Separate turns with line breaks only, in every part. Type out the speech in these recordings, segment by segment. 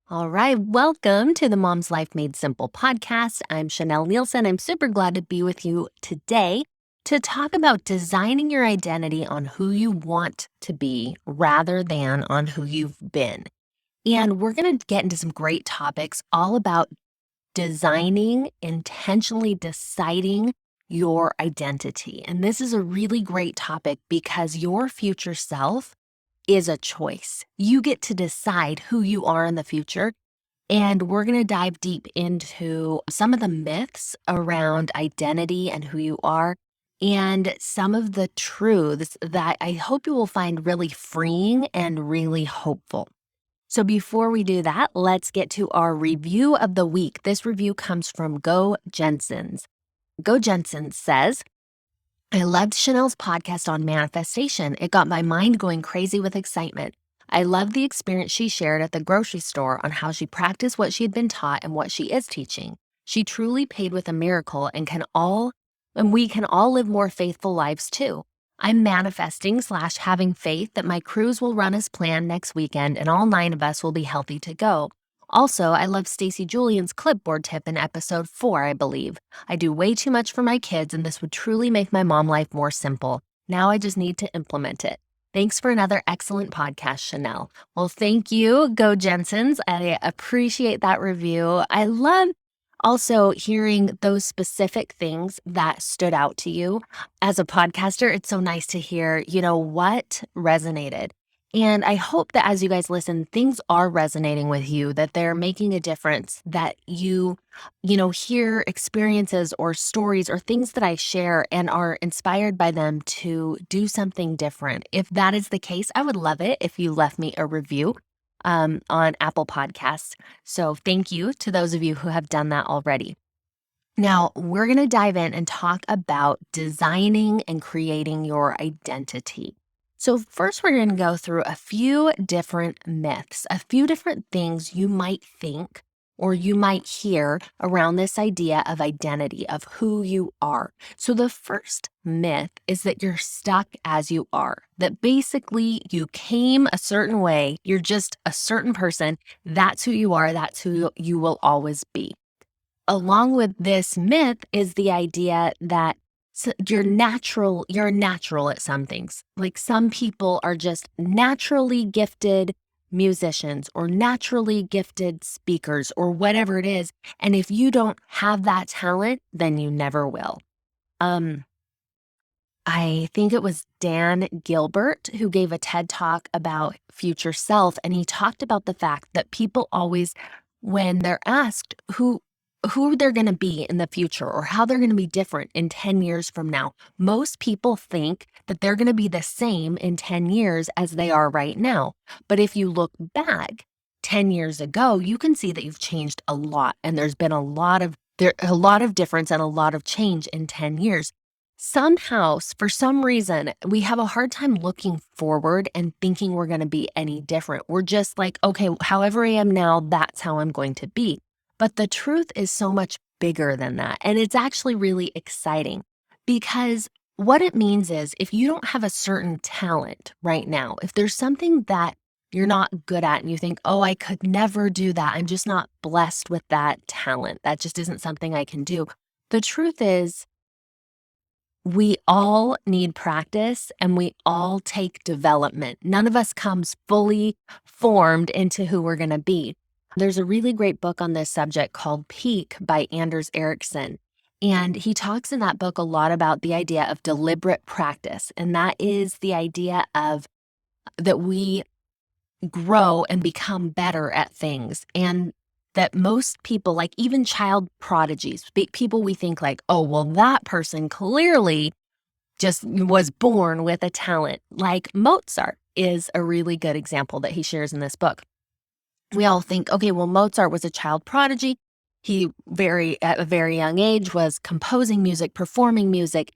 All right, welcome to the Mom's Life Made Simple podcast. I'm Chanel Nielsen. I'm super glad to be with you today to talk about designing your identity on who you want to be rather than on who you've been. And we're going to get into some great topics all about designing, intentionally deciding your identity. And this is a really great topic because your future self is a choice. You get to decide who you are in the future. And we're going to dive deep into some of the myths around identity and who you are, and some of the truths that I hope you will find really freeing and really hopeful. So, before we do that, let's get to our review of the week. This review comes from Go Jensens. Go Jensens says, I loved Chanel's podcast on manifestation. It got my mind going crazy with excitement. I loved the experience she shared at the grocery store on how she practiced what she had been taught and what she is teaching. She truly paid with a miracle and we can all live more faithful lives too. I'm manifesting / having faith that my cruise will run as planned next weekend and all 9 of us will be healthy to go. Also, I love Stacey Julian's clipboard tip in episode 4, I believe. I do way too much for my kids, and this would truly make my mom life more simple. Now I just need to implement it. Thanks for another excellent podcast, Chanel. Well, thank you, Go Jensens. I appreciate that review. I love also hearing those specific things that stood out to you. As a podcaster, it's so nice to hear, what resonated. And I hope that as you guys listen, things are resonating with you, that they're making a difference, that you hear experiences or stories or things that I share and are inspired by them to do something different. If that is the case, I would love it if you left me a review on Apple Podcasts. So thank you to those of you who have done that already. Now, we're going to dive in and talk about designing and creating your identity. So first, we're going to go through a few different myths, a few different things you might think or you might hear around this idea of identity, of who you are. So the first myth is that you're stuck as you are, that basically you came a certain way, you're just a certain person, that's who you are, that's who you will always be. Along with this myth is the idea that you're natural at some things. Like some people are just naturally gifted musicians or naturally gifted speakers or whatever it is. And if you don't have that talent, then you never will. I think it was Dan Gilbert who gave a TED Talk about future self. And he talked about the fact that people always, when they're asked who they're going to be in the future or how they're going to be different in 10 years from now, most people think that they're going to be the same in 10 years as they are right now. But if you look back 10 years ago, you can see that you've changed a lot. And there's been a lot of difference and a lot of change in 10 years. Somehow, for some reason, we have a hard time looking forward and thinking we're going to be any different. We're just like, okay, however I am now, that's how I'm going to be. But the truth is so much bigger than that. And it's actually really exciting because what it means is if you don't have a certain talent right now, if there's something that you're not good at and you think, oh, I could never do that, I'm just not blessed with that talent, that just isn't something I can do. The truth is, we all need practice and we all take development. None of us comes fully formed into who we're going to be. There's a really great book on this subject called Peak by Anders Ericsson. And he talks in that book a lot about the idea of deliberate practice. And that is the idea of that we grow and become better at things. And that most people, like even child prodigies, people we think like, oh, well, that person clearly just was born with a talent. Like Mozart is a really good example that he shares in this book. We all think, okay, well, Mozart was a child prodigy. He at a very young age was composing music, performing music.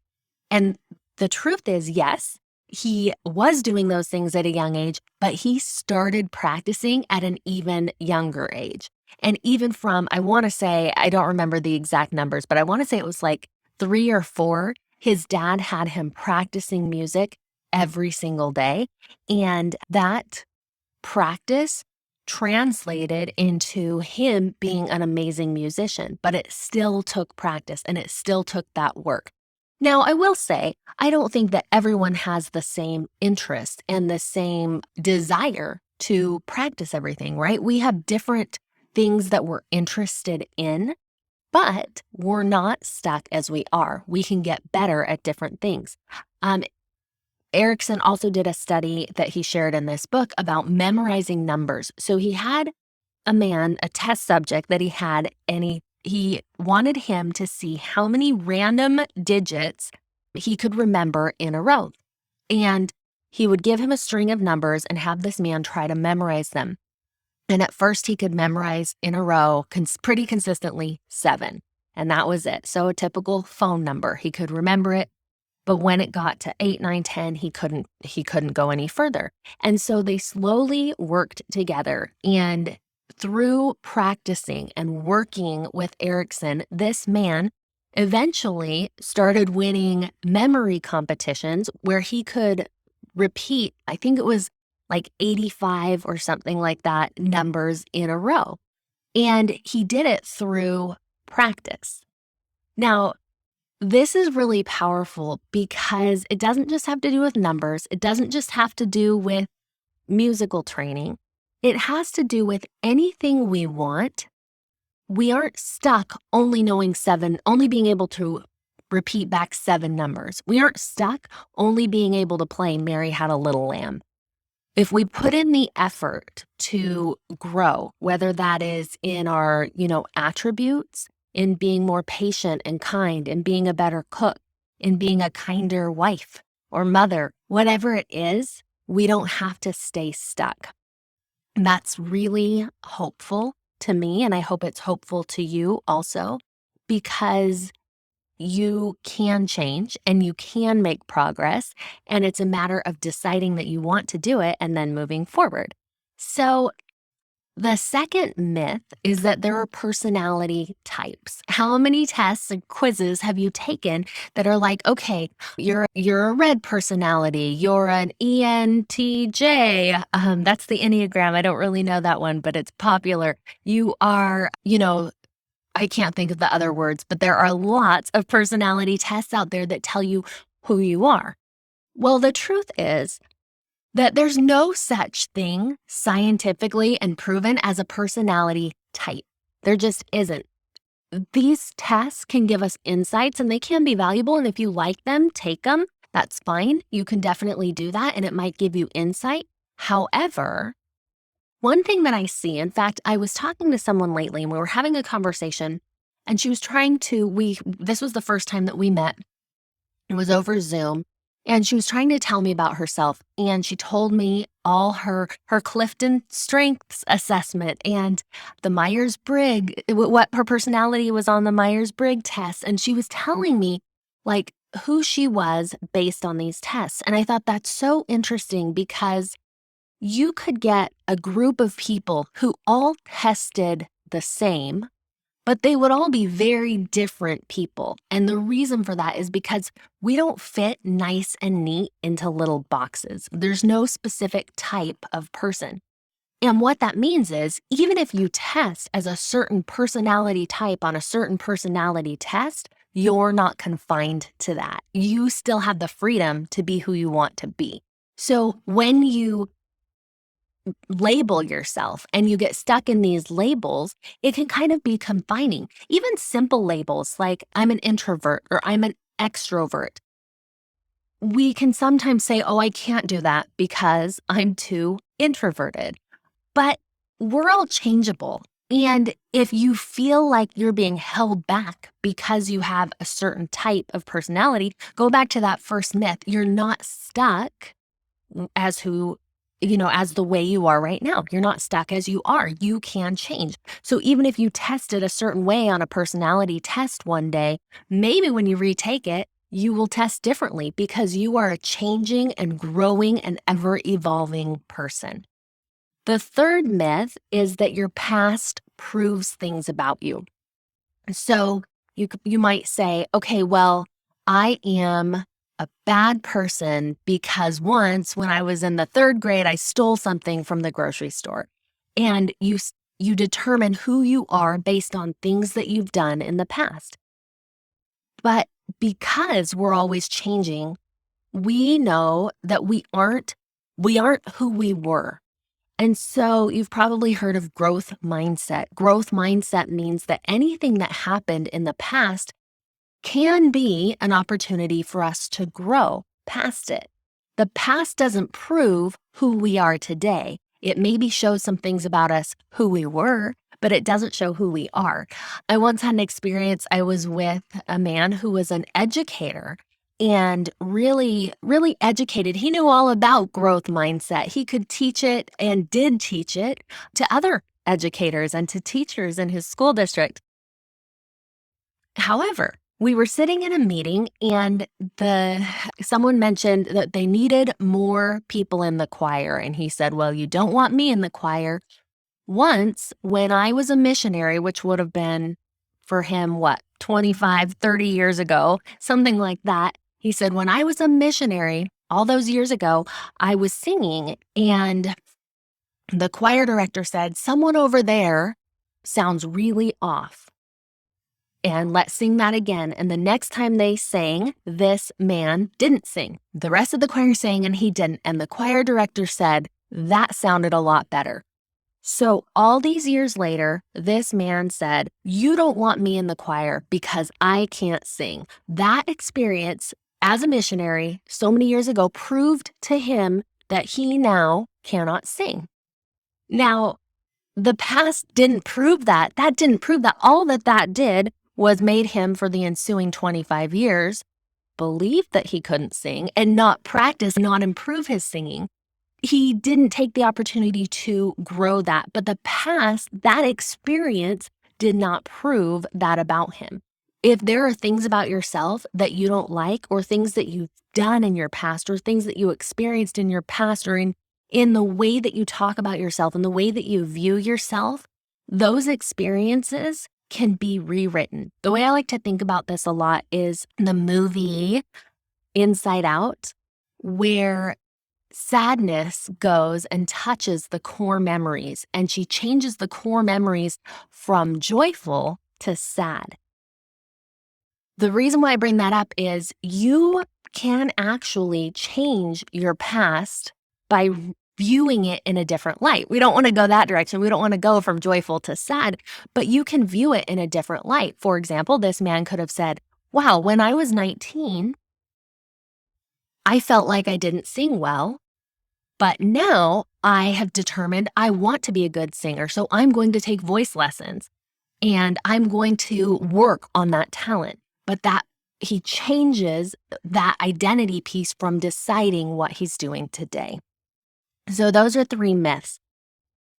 And the truth is, yes, he was doing those things at a young age, but he started practicing at an even younger age. And even from, I want to say, I don't remember the exact numbers, but I want to say it was like 3 or 4. His dad had him practicing music every single day. And that practice translated into him being an amazing musician, but it still took practice and it still took that work. Now, I will say, I don't think that everyone has the same interest and the same desire to practice everything, right? We have different things that we're interested in, but we're not stuck as we are. We can get better at different things. Erickson also did a study that he shared in this book about memorizing numbers. So he had a test subject that he had, and he wanted him to see how many random digits he could remember in a row. And he would give him a string of numbers and have this man try to memorize them. And at first he could memorize in a row pretty consistently 7. And that was it. So a typical phone number, he could remember it. But when it got to 8, 9, 10, he couldn't go any further. And so they slowly worked together. And through practicing and working with Erickson, this man eventually started winning memory competitions where he could repeat, I think it was like 85 or something like that, numbers in a row. And he did it through practice. Now, this is really powerful because it doesn't just have to do with numbers. It doesn't just have to do with musical training. It has to do with anything we want. We aren't stuck only knowing 7, only being able to repeat back 7 numbers. We aren't stuck only being able to play Mary Had a Little Lamb. If we put in the effort to grow, whether that is in our, attributes, in being more patient and kind, in being a better cook, in being a kinder wife or mother, whatever it is, we don't have to stay stuck. And that's really hopeful to me, and I hope it's hopeful to you also, because you can change and you can make progress, and it's a matter of deciding that you want to do it and then moving forward. So the second myth is that there are personality types. How many tests and quizzes have you taken that are like, okay, you're a red personality, you're an ENTJ. That's the Enneagram. I don't really know that one, but it's popular. You are, I can't think of the other words, but there are lots of personality tests out there that tell you who you are. Well, the truth is that there's no such thing scientifically and proven as a personality type. There just isn't. These tests can give us insights and they can be valuable. And if you like them, take them. That's fine. You can definitely do that and it might give you insight. However, one thing that I see, in fact, I was talking to someone lately and we were having a conversation and she was this was the first time that we met. It was over Zoom. And she was trying to tell me about herself. And she told me all her Clifton Strengths assessment and the Myers-Briggs, what her personality was on the Myers-Briggs test. And she was telling me like who she was based on these tests. And I thought that's so interesting because you could get a group of people who all tested the same, but they would all be very different people. And the reason for that is because we don't fit nice and neat into little boxes. There's no specific type of person. And what that means is even if you test as a certain personality type on a certain personality test, you're not confined to that. You still have the freedom to be who you want to be. So when you label yourself and you get stuck in these labels, it can kind of be confining. Even simple labels like I'm an introvert or I'm an extrovert. We can sometimes say, oh, I can't do that because I'm too introverted. But we're all changeable. And if you feel like you're being held back because you have a certain type of personality, go back to that first myth. You're not stuck as the way you are right now. You're not stuck as you are. You can change. So even if you tested a certain way on a personality test one day, maybe when you retake it, you will test differently because you are a changing and growing and ever evolving person. The third myth is that your past proves things about you. So you might say, okay, well, I am a bad person because once when I was in the 3rd grade, I stole something from the grocery store. And you determine who you are based on things that you've done in the past. But because we're always changing, we know that we aren't who we were. And so you've probably heard of growth mindset. Growth mindset means that anything that happened in the past can be an opportunity for us to grow past it. The past doesn't prove who we are today. It maybe shows some things about us who we were, but it doesn't show who we are. I once had an experience. I was with a man who was an educator and really, really educated. He knew all about growth mindset. He could teach it and did teach it to other educators and to teachers in his school district. However, we were sitting in a meeting and someone mentioned that they needed more people in the choir. And he said, well, you don't want me in the choir. Once, when I was a missionary, which would have been for him, 25, 30 years ago, something like that. He said, when I was a missionary all those years ago, I was singing and the choir director said, someone over there sounds really off. And let's sing that again. And the next time they sang, this man didn't sing. The rest of the choir sang and he didn't. And the choir director said, that sounded a lot better. So all these years later, this man said, you don't want me in the choir because I can't sing. That experience as a missionary so many years ago proved to him that he now cannot sing. Now, the past didn't prove that. That didn't prove that. All that did was made him for the ensuing 25 years believe that he couldn't sing and not practice, not improve his singing. He didn't take the opportunity to grow that. But the past, that experience did not prove that about him. If there are things about yourself that you don't like or things that you've done in your past or things that you experienced in your past or in the way that you talk about yourself and the way that you view yourself, those experiences can be rewritten. The way I like to think about this a lot is the movie Inside Out, where sadness goes and touches the core memories, and she changes the core memories from joyful to sad. The reason why I bring that up is you can actually change your past by viewing it in a different light. We don't want to go that direction. We don't want to go from joyful to sad, but you can view it in a different light. For example, this man could have said, wow, when I was 19, I felt like I didn't sing well, but now I have determined I want to be a good singer. So I'm going to take voice lessons and I'm going to work on that talent. But that he changes that identity piece from deciding what he's doing today. So those are 3 myths.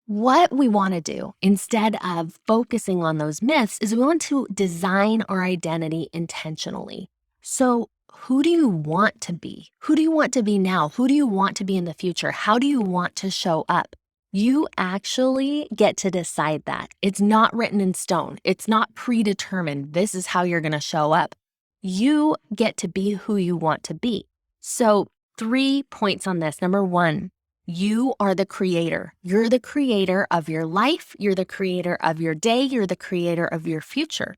What we want to do instead of focusing on those myths is we want to design our identity intentionally. So who do you want to be? Who do you want to be now? Who do you want to be in the future? How do you want to show up? You actually get to decide that. It's not written in stone. It's not predetermined. This is how you're going to show up. You get to be who you want to be. So 3 points on this. Number 1, you are the creator. You're the creator of your life. You're the creator of your day. You're the creator of your future.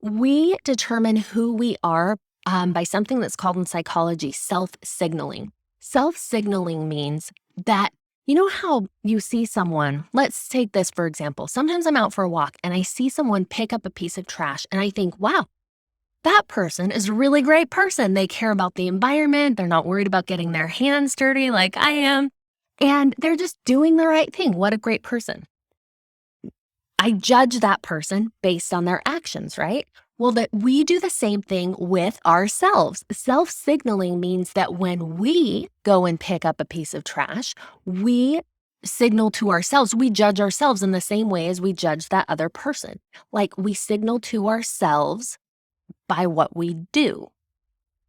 We determine who we are by something that's called in psychology self-signaling. Self-signaling means that, you know how you see someone, let's take this for example. Sometimes I'm out for a walk and I see someone pick up a piece of trash and I think, wow, that person is a really great person. They care about the environment. They're not worried about getting their hands dirty like I am. And they're just doing the right thing. What a great person. I judge that person based on their actions, right? Well, that we do the same thing with ourselves. Self-signaling means that when we go and pick up a piece of trash, we signal to ourselves, we judge ourselves in the same way as we judge that other person. Like we signal to ourselves by what we do.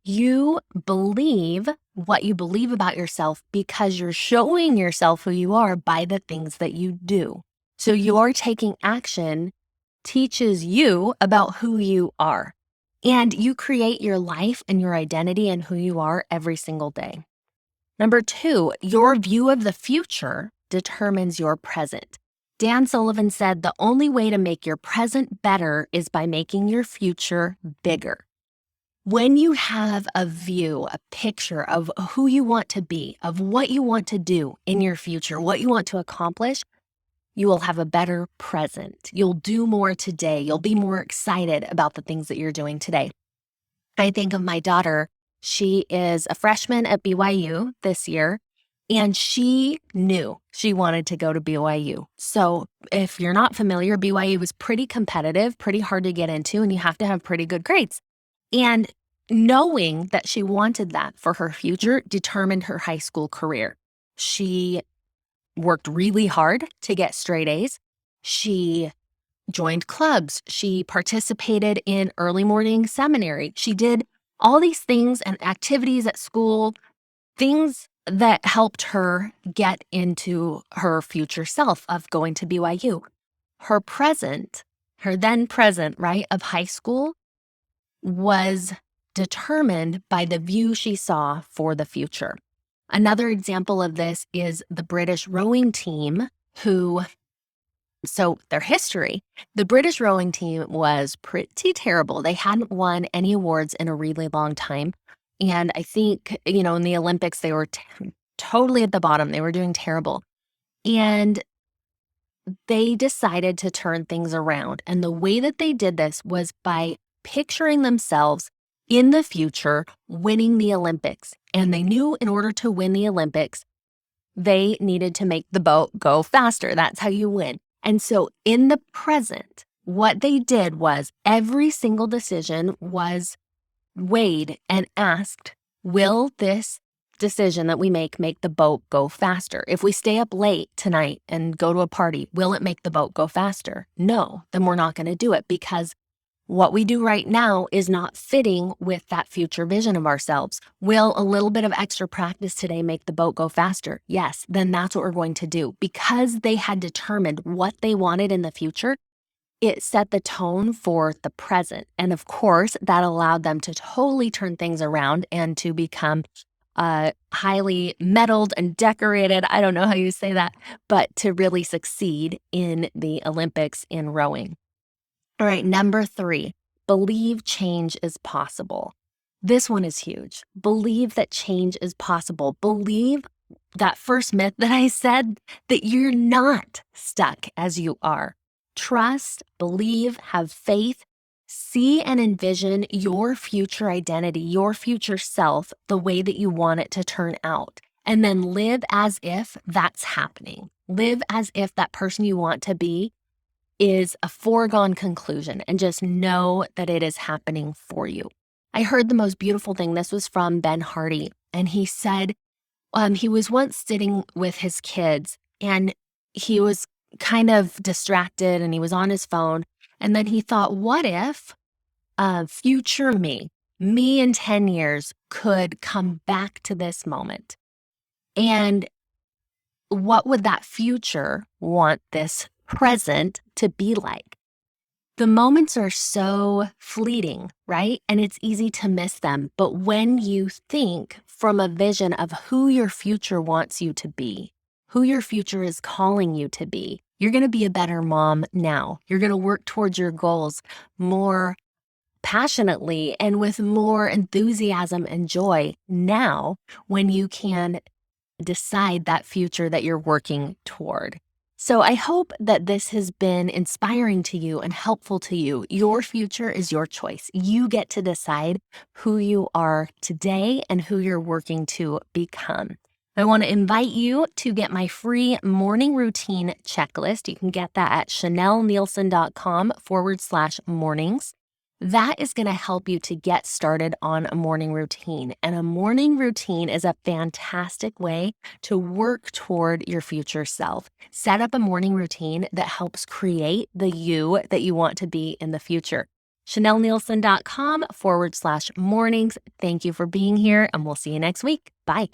You believe what you believe about yourself because you're showing yourself who you are by the things that you do. So your taking action teaches you about who you are. And you create your life and your identity and who you are every single day. Number 2, your view of the future determines your present. Dan Sullivan said, "The only way to make your present better is by making your future bigger." When you have a view, a picture of who you want to be, of what you want to do in your future, what you want to accomplish, you will have a better present. You'll do more today. You'll be more excited about the things that you're doing today. I think of my daughter. She is a freshman at BYU this year, and she knew she wanted to go to BYU. So if you're not familiar, BYU is pretty competitive, pretty hard to get into, and you have to have pretty good grades. And knowing that she wanted that for her future determined her high school career. She worked really hard to get straight A's. She joined clubs. She participated in early morning seminary. She did all these things and activities at school, things that helped her get into her future self of going to BYU. Her then present, right, of high school was determined by the view she saw for the future. Another example of this is the British rowing team so their history, the British rowing team was pretty terrible. They hadn't won any awards in a really long time. And I think, in the Olympics, they were totally at the bottom. They were doing terrible. And they decided to turn things around. And the way that they did this was by picturing themselves in the future winning the Olympics. And they knew in order to win the Olympics, they needed to make the boat go faster. That's how you win. And so in the present, what they did was every single decision was weighed and asked, will this decision that we make the boat go faster? If we stay up late tonight and go to a party, will it make the boat go faster? No, then we're not going to do it, because what we do right now is not fitting with that future vision of ourselves. Will a little bit of extra practice today make the boat go faster? Yes, then that's what we're going to do. Because they had determined what they wanted in the future, it set the tone for the present. And of course, that allowed them to totally turn things around and to become highly medaled and decorated. I don't know how you say that, but to really succeed in the Olympics in rowing. All right, number 3, believe change is possible. This one is huge. Believe that change is possible. Believe that first myth that I said, that you're not stuck as you are. Trust, believe, have faith, see and envision your future identity, your future self, the way that you want it to turn out. And then live as if that's happening. Live as if that person you want to be is a foregone conclusion, and just know that it is happening for you. I heard the most beautiful thing. This was from Ben Hardy, and he said he was once sitting with his kids, and he was kind of distracted, and he was on his phone, and then he thought, what if future me in 10 years could come back to this moment? And what would that future want this present to be like? The moments are so fleeting, right? And it's easy to miss them. But when you think from a vision of who your future wants you to be, who your future is calling you to be, you're going to be a better mom now. You're going to work towards your goals more passionately and with more enthusiasm and joy now, when you can decide that future that you're working toward. So I hope that this has been inspiring to you and helpful to you. Your future is your choice. You get to decide who you are today and who you're working to become. I want to invite you to get my free morning routine checklist. You can get that at chanelnielsen.com/mornings. That is going to help you to get started on a morning routine. And a morning routine is a fantastic way to work toward your future self. Set up a morning routine that helps create the you that you want to be in the future. chanelnielsen.com/mornings. Thank you for being here, and we'll see you next week. Bye.